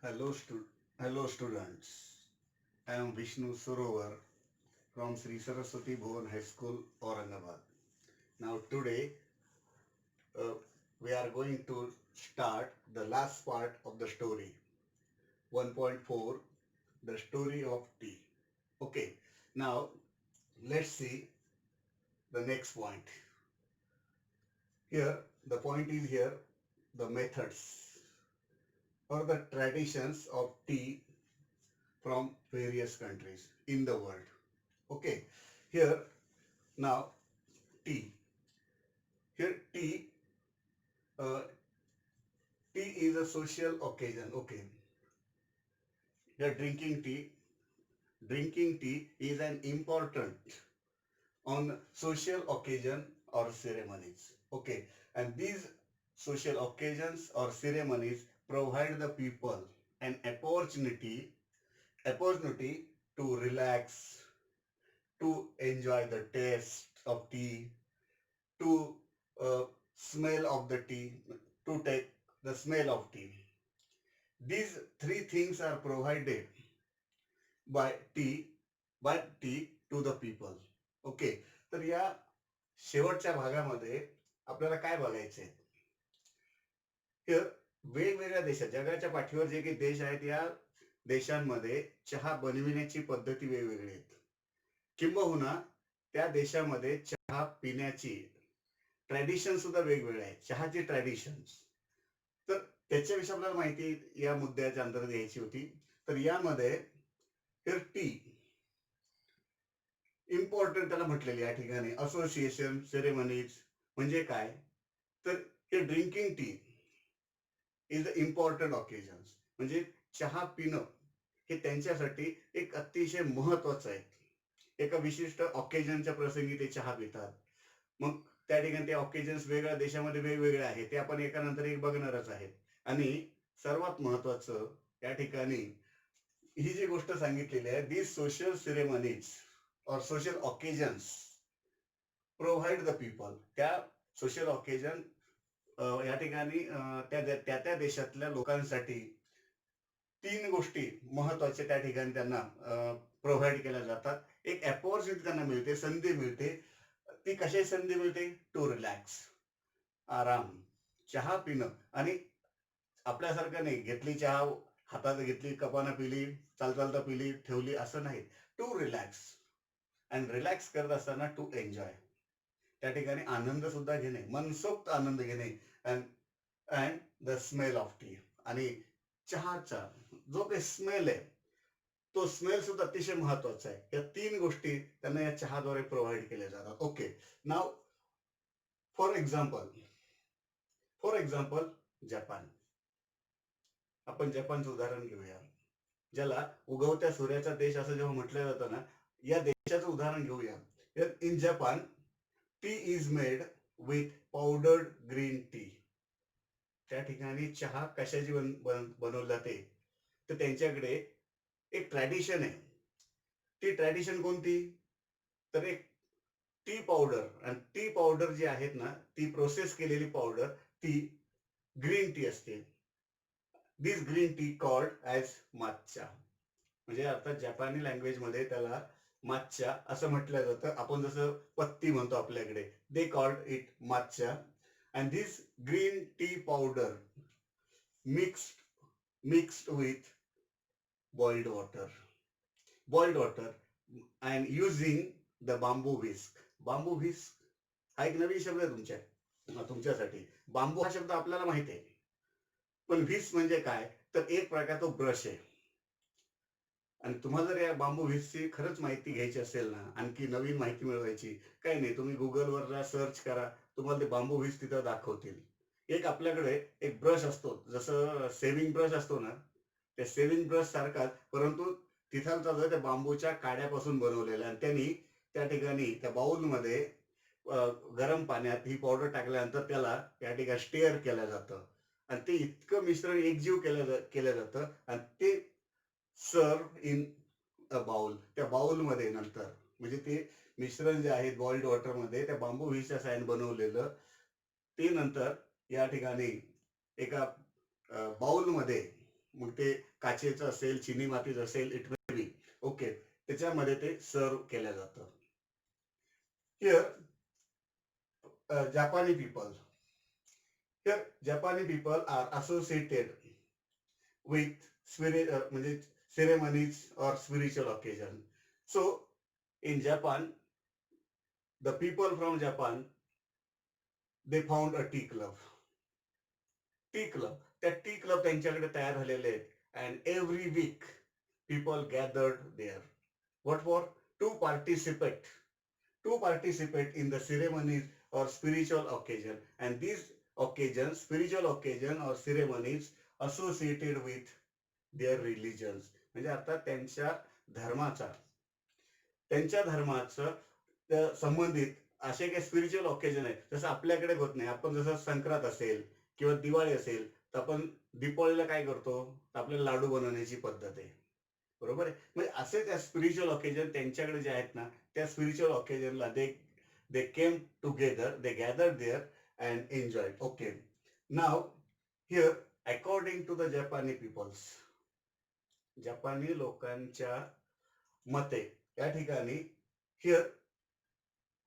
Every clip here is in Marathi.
Hello, hello students. I am Vishnu Surovar from Sri Saraswati Bhuvan High School, Aurangabad. Now today uh, we are going to start the last part of the story, 1.4, the story of tea. Okay, now let's see the next point. Here, the point is here, the methods or the traditions of tea from various countries in the world. Okay, here now tea. Here uh, tea is a social occasion. Okay, here drinking tea is an important on social occasion or ceremonies. Okay, and these social occasions or ceremonies provide the people an opportunity to relax, to enjoy the taste of tea, to smell of the tea, to take the smell of tea. These three things are provided by tea to the people. Okay, तर या शेवटच्या भागामध्ये आपल्याला काय बघायचंय? वेगवेगळ्या देशात जगाच्या पाठीवर जे काही देश आहेत या देशांमध्ये चहा बनविण्याची पद्धती वेगवेगळी आहेत. किंबहुना त्या देशामध्ये चहा पिण्याची ट्रॅडिशन सुद्धा वेगवेगळे आहेत. चहाची ट्रॅडिशन्स. तर त्याच्याविषयी आपल्याला माहिती या मुद्द्याच्या अंतर्गत द्यायची होती. तर यामध्ये टी इम्पॉर्टंट त्याला म्हटलेले या ठिकाणी असोसिएशन सेरेमनीज म्हणजे काय, तर हे drinking tea is the important occasion. म्हणजे चहा पिणं हे त्यांच्यासाठी एक अतिशय महत्वाचं आहे. एका विशिष्ट ऑकेजनच्या प्रसंगी ते चहा पितात. मग त्या ठिकाणी ते ऑकेजन्स वेगळ्या देशामध्ये वेगवेगळे आहेत, ते आपण एका नंतर एक बघणारच आहेत. आणि सर्वात महत्वाचं या ठिकाणी ही जी गोष्ट सांगितलेली आहे, दी सोशल सेरेमनीज और social occasions provide the people. त्या सोशल ऑकेजन या ठिकाणी त्या देशातल्या लोकांसाठी तीन गोष्टी महत्वाच्या त्या ठिकाणी त्यांना प्रोव्हाइड केल्या जातात. एक अपॉर्च्युनिटी त्यांना मिळते, संधी मिळते. ती कशाची संधी मिळते? टू रिलॅक्स, आराम, चहा पिणं. आणि आपल्यासारखं नाही, घेतली चहा हातात घेतली, कपानं पिली, चालता पिली, ठेवली, असं नाही. टू रिलॅक्स अँड रिलॅक्स करत असताना टू एन्जॉय. त्या ठिकाणी आनंद सुद्धा घेणे, मनसोक्त आनंद घेणे. And and the smell of T. आणि चहाचा जो काही स्मेल आहे, तो स्मेल सुद्धा अतिशय महत्वाचा आहे. या तीन गोष्टी त्यांना या चहाद्वारे प्रोव्हाइड केल्या जातात. Okay, now for example Japan. आपण जपानचं उदाहरण घेऊया, ज्याला उगवत्या सूर्याचा देश असं जेव्हा म्हटलं जातं ना, या देशाचं उदाहरण घेऊया. In Japan tea is made with powdered green tea. त्या ठिकाणी चहा कशाची बनवली जाते, तर त्यांच्याकडे एक ट्रॅडिशन आहे. ती ट्रॅडिशन कोणती? तर एक टी पावडर. आणि टी पावडर जी आहेत ना, ती प्रोसेस केलेली पावडर ती ग्रीन टी असते. दिस ग्रीन टी कॉल्ड ॲज माच्छा. म्हणजे अर्थात जपानी लँग्वेज मध्ये त्याला माच्छा असं म्हटलं जातं. आपण जसं पत्ती म्हणतो आपल्याकडे, they called it matcha. And this green tea powder mixed with boiled water and using the bamboo whisk. Bamboo whisk हा एक नवीन शब्द आहे तुमच्यासाठी. बांबू हा शब्द आपल्याला माहिती आहे, पण व्हिस्क म्हणजे काय, तर एक प्रकार तो ब्रश आहे. आणि तुम्हाला जर या बांबू व्हिस्कची खरंच माहिती घ्यायची असेल ना, आणखी नवीन माहिती मिळवायची, काही नाही, तुम्ही गुगलवर सर्च करा, तुम्हाला ते बांबू व्हिस्क तिथं दाखवतील. एक आपल्याकडे एक ब्रश असतो, जसं सेव्हिंग ब्रश असतो ना, त्या सेव्हिंग ब्रश सारखाच, परंतु तिथालचा जो त्या बांबूच्या काड्यापासून बनवलेला. आणि त्यांनी त्या ठिकाणी त्या बाउलमध्ये गरम पाण्यात ही पावडर टाकल्यानंतर त्याला या ठिकाणी स्टेअर केलं जातं. आणि ते इतकं मिश्रण एकजीव केलं जातं आणि ते सर्व इन अ बाउल. त्या बाउलमध्ये नंतर म्हणजे ते मिश्रण जे आहे बॉइल्ड वॉटरमध्ये त्या बांबू व्हिस्कच्या साहाय्याने बनवलेलं, ते नंतर या ठिकाणी एका बाउलमध्ये मग ते काचेचं असेल, चिनी मातीचं असेल, इट मे बी, ओके, त्याच्यामध्ये ते सर्व केलं जातं. हिअर जापानी पीपल, हिअर जापानी पीपल आर असोसिएटेड विथ म्हणजे ceremonies or spiritual occasion. So in Japan, the people from Japan, they found a tea club. Tea club, त्या टी क्लब त्यांच्याकडे तयार झालेले आहेत. And every week people gathered there. What for? To participate in the ceremonies or spiritual occasion. And these occasions, spiritual occasion or ceremonies associated with their religions. म्हणजे आता त्यांच्या धर्माचं संबंधित असे काही स्पिरिच्युअल ऑकेजन आहे. जसं आपल्याकडे होत नाही. आपण जसं संक्रांत असेल किंवा दिवाळी असेल तर आपण दीपावलीला काय करतो? आपल्याला लाडू बनवण्याची पद्धत आहे. बरोबर आहे. म्हणजे असे त्या स्पिरिच्युअल ऑकेजन त्यांच्याकडे जे आहेत ना, त्या स्पिरिच्युअल ऑकेजनला they came together, they gather there and enjoy. Okay, now here according to the Japanese peoples, जपानी लोकांच्या मते या ठिकाणी here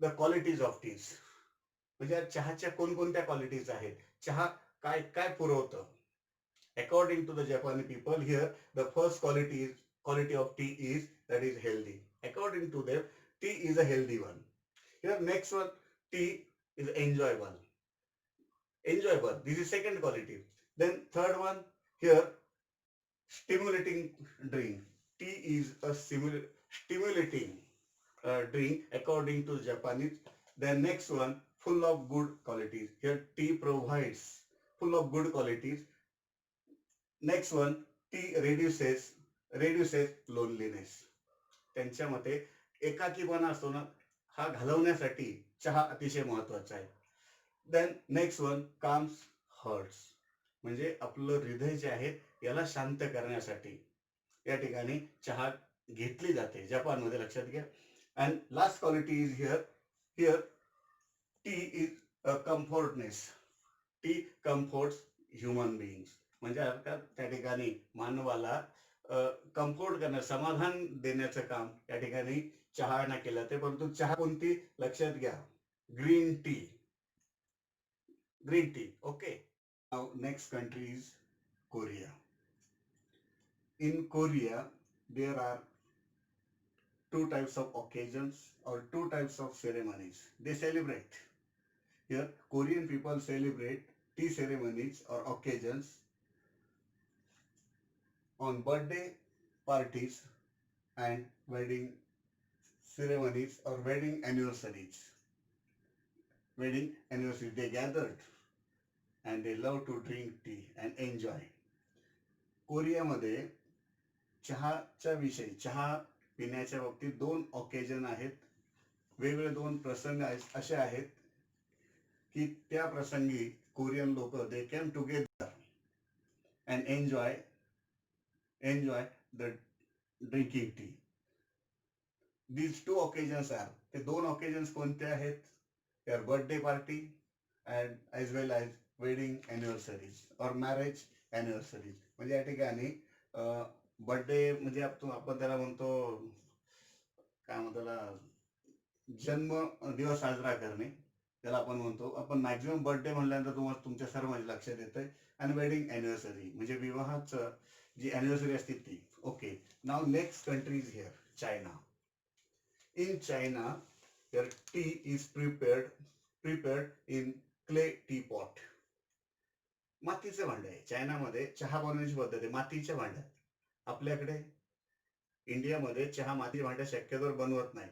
the qualities of teas, म्हणजे चहाच्या कोणकोणत्या क्वालिटीज आहेत, चहा काय काय पुरवतं. According to the Japanese people, here the first quality of tea is that is healthy. According to them, tea is a healthy one. Here next one, tea is enjoyable. This is second quality. Then third one, here stimulating drink. Tea is a stimulating drink according to Japanese. Then next one, full of good qualities. Here tea provides full of good qualities. Next one, tea reduces loneliness. त्यांच्या मते एकाकीपणा असतो ना, हा घालवण्यासाठी चहा अतिशय महत्वाचा आहे. Then next one, calms hearts, म्हणजे आपलं हृदय जे आहे याला शांत करण्यासाठी या ठिकाणी चहा घेतली जाते जपानमध्ये, लक्षात घ्या. And last quality is here T is a comfortness. T comforts human beings, म्हणजे त्या ठिकाणी मानवाला कम्फर्ट करणं, समाधान देण्याचं काम या ठिकाणी चहानं केलं ते. परंतु चहा कोणती? लक्षात घ्या, green tea. Okay. Now next country is Korea. In Korea, there are two types of occasions or two types of ceremonies they celebrate. Here, Korean people celebrate tea ceremonies or occasions on birthday parties and wedding ceremonies or wedding anniversaries. They gathered and they love to drink tea and enjoy. कोरियामध्ये चहा पिण्याच्या बाबतीत दोन ऑकेजन आहेत, वेगवेगळे दोन प्रसंग असे आहेत की त्या प्रसंगी कोरियन लोक they came together and enjoy the drinking tea. These two occasions are, ते दोन ऑकेजन्स कोणते आहेत? Your birthday party and as well as wedding anniversaries और मॅरेज ॲनिव्हर्सरीज. म्हणजे या ठिकाणी बर्थडे म्हणजे आपण त्याला म्हणतो, काय म्हणतो त्याला, जन्म दिवस साजरा करणे त्याला आपण म्हणतो. आपण मॅक्झिमम बर्थडे म्हणल्यानंतर तुम्हाला तुमच्या सर्व माझ्या लक्षात येतंय. आणि वेडिंग ॲनिव्हर्सरी म्हणजे विवाहाचं जी ॲनिव्हर्सरी असते ती. Okay, now next country is here China. In China here T is prepared in clay T pot. मातीचं भांड आहे चायनामध्ये. चहा बनवण्याची पद्धत आहे मातीच्या भांड्यात. आपल्याकडे इंडियामध्ये चहा मातीच्या भांड्यात शक्यतोवर बनवत नाही,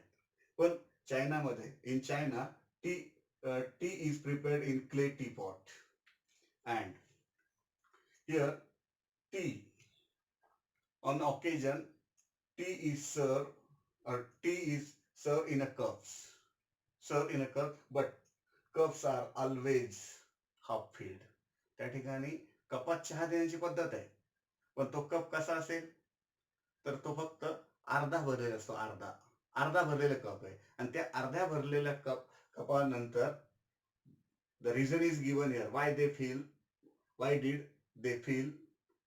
पण चायनामध्ये, in China, T is prepared in clay T pot. And here T on occasion, tea is served in a cup, but cups are always half filled. त्या ठिकाणी कपात चहा देण्याची पद्धत आहे, पण तो कप कसा असेल तर तो फक्त अर्धा भरलेला असतो. अर्धा भरलेला कप आहे. आणि त्या अर्ध्या भरलेल्या कपानंतर the reason is given here, why did they feel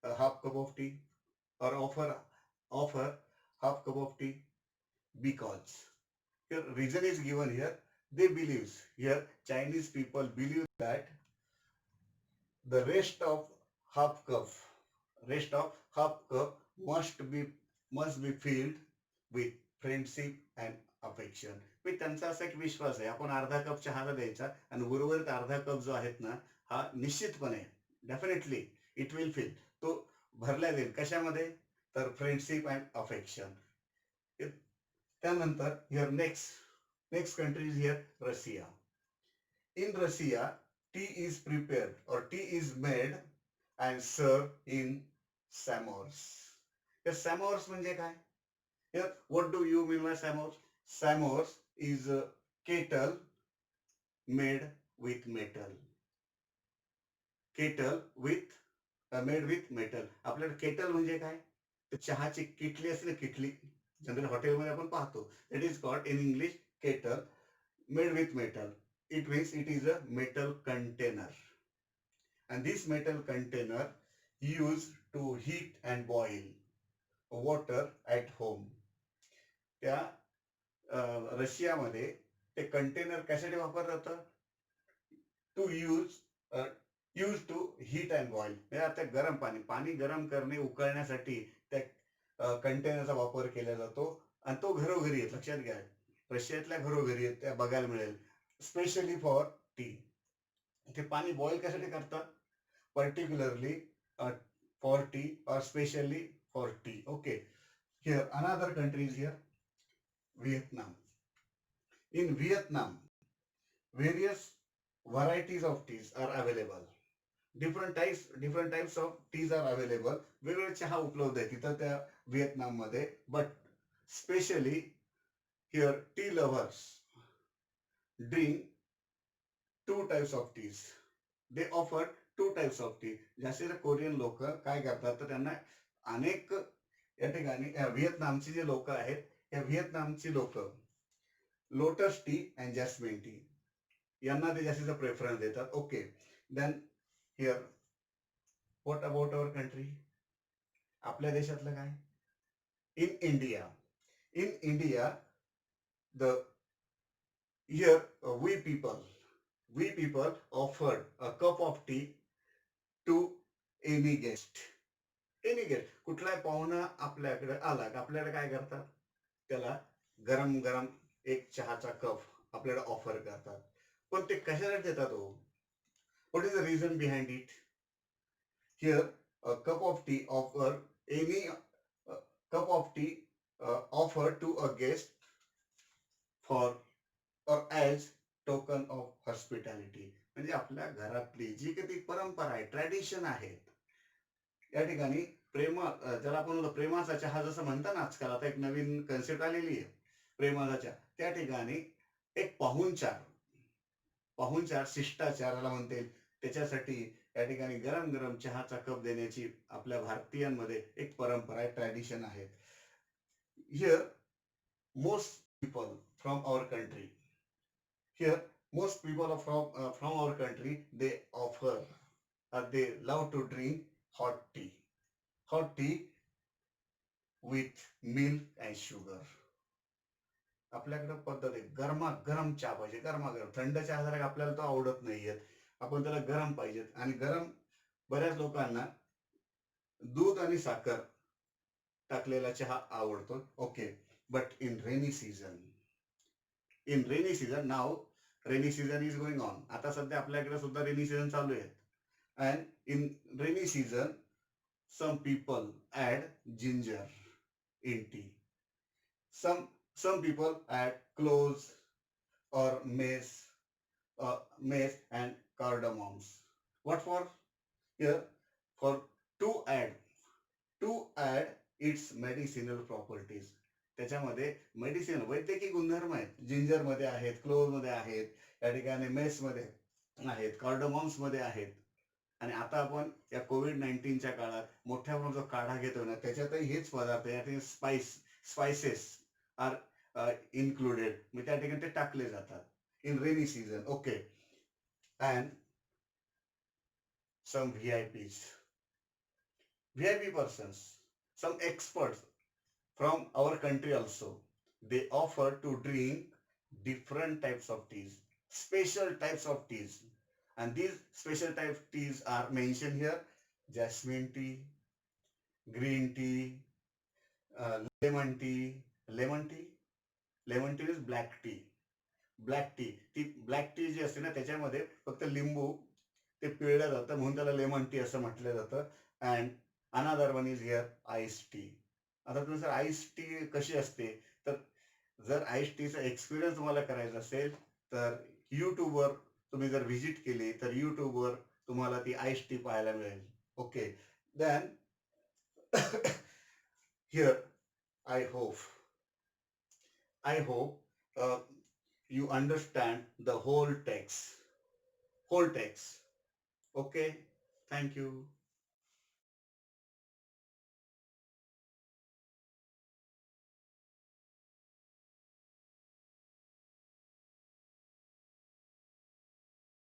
a half cup of tea, or offer half cup of tea, because here reason is given here. They believe here, Chinese people believe that the half cup rest of half cup must be filled with friendship and affection. मी त्यांचा असा एक विश्वास आहे, आपण अर्धा कप चहाला द्यायचा आणि उर्वरित अर्धा कप जो आहेत ना, हा निश्चितपणे डेफिनेटली इट विल फिल, तो भरल्या जाईल कशामध्ये, तर फ्रेंडशिप अँड अफेक्शन. त्यानंतर here next country is here Russia. In Russia, tea is prepared or tea is made and served in samours. Here samours म्हणजे काय? Here what do you mean by samours? Samours is a kettle made with metal. Kettle with made with metal. आपल्याला केटल म्हणजे काय? तर चहाची किटली असते ना, किटली जनरल हॉटेलमध्ये आपण पाहतो. It is called in English kettle made with metal. It means it is a metal container, and this metal container used to heat and boil water at home. त्या रशियामध्ये ते कंटेनर कशासाठी वापरलं जातं? To use to heat and boil. म्हणजे आता गरम पाणी गरम करणे, उकळण्यासाठी त्या कंटेनरचा वापर केला जातो, आणि तो घरोघरी आहे. लक्षात घ्या, रशियातल्या घरोघरी आहेत, त्या बघायला मिळेल. Specially for T. ते पाणी बॉईल कशासाठी करतात? पर्टिक्युलरली फॉर टी और specially for T. Okay. Here another country is here Vietnam. In Vietnam, various varieties of teas are available. different types of teas are available. वेगवेगळे चहा उपलब्ध आहे तिथं त्या व्हिएतनाममध्ये. But specially here tea lovers drink two types of teas. They offer two types of tea. जास्तीत कोरियन लोक काय करतात, तर त्यांना अनेक या ठिकाणी व्हिएतनामची जे लोक आहेत, या व्हिएतनामची लोक lotus tea and jasmine tea यांना ते जास्तीचा प्रेफरन्स देतात. Okay. Then here what about our country? आपल्या देशातलं काय? In India the here we people offered a cup of tea to any guest. कुठलाही पाहुणा आपल्याकडे आला, आपल्याला काय करतात? त्याला गरम गरम एक चहाचा कप आपल्याला ऑफर करतात. पण ते कशासाठी देतात हो? What is the reason behind it? Here a cup of tea offer any cup of tea offered to a guest for or as token of hospitality. म्हणजे आपल्या घरातली जी काही ती परंपरा आहे, ट्रॅडिशन आहेत, या ठिकाणी ज्याला आपण प्रेमाचा चहा जसं म्हणता ना आजकाल, आता एक नवीन कन्सेप्ट आलेली आहे प्रेमाचा चहा. त्या ठिकाणी एक पाहुणचार शिष्टाचाराला म्हणता येईल, त्याच्यासाठी या ठिकाणी गरम गरम चहाचा कप देण्याची आपल्या भारतीयांमध्ये एक परंपरा आहे, ट्रॅडिशन आहे. Here most people from our country Here, most people are from our country, they offer they love to drink hot tea with milk and sugar. आपल्याकडे पद्धत आहे गरम चहा पाहिजे, गरम थंड चहा जरा आपल्याला तो आवडत नाहीये, आपण त्याला गरम पाहिजे. आणि गरम बऱ्याच लोकांना दूध आणि साखर टाकलेला चहा आवडतो. Okay. But in rainy season now rainy season is going on. आता सध्या आपल्याकडे सुद्धा रेनी सीझन चालू आहे. And in rainy season some people add ginger in tea. some people add cloves or mace and cardamoms. What for? Here, for to add its medicinal properties. त्याच्यामध्ये मेडिसिन वैद्यकीय गुणधर्म आहेत. जिंजर मध्ये आहेत, क्लोव्ह मध्ये आहेत, या ठिकाणी मेस मध्ये आहेत, कार्डमॉम्स मध्ये आहेत. आणि आता आपण या कोविड-19च्या काळात मोठ्या प्रमाणात जो काढा घेतो ना, त्याच्यातही हेच पदार्थ, या ठिकाणी स्पाइसेस आर इन्क्लुडेड, म्हणजे त्या ठिकाणी ते टाकले जातात in rainy season. Okay. And some VIPs VIP persons, some experts from our country also, they offer to drink different types of teas, special types of teas. And these special type teas are mentioned here: jasmine tea, green tea, lemon tea, lemon tea, lemon tea is black tea. Black tea, ती ब्लॅक टी जी असते ना त्याच्यामध्ये फक्त लिंबू ते पिळलं जातं म्हणून त्याला लेमन टी असं म्हटलं जातं. And another one is here ice tea. आता तुम्ही सर आईस टी कशी असते, तर जर आईस टीचा एक्सपिरियन्स तुम्हाला करायचा असेल तर यूट्यूबवर तुम्ही जर व्हिजिट केली तर यूट्यूबवर तुम्हाला ती आईस टी पाहायला मिळेल. Okay, then here I hope I hope you understand the whole text. Okay, thank you.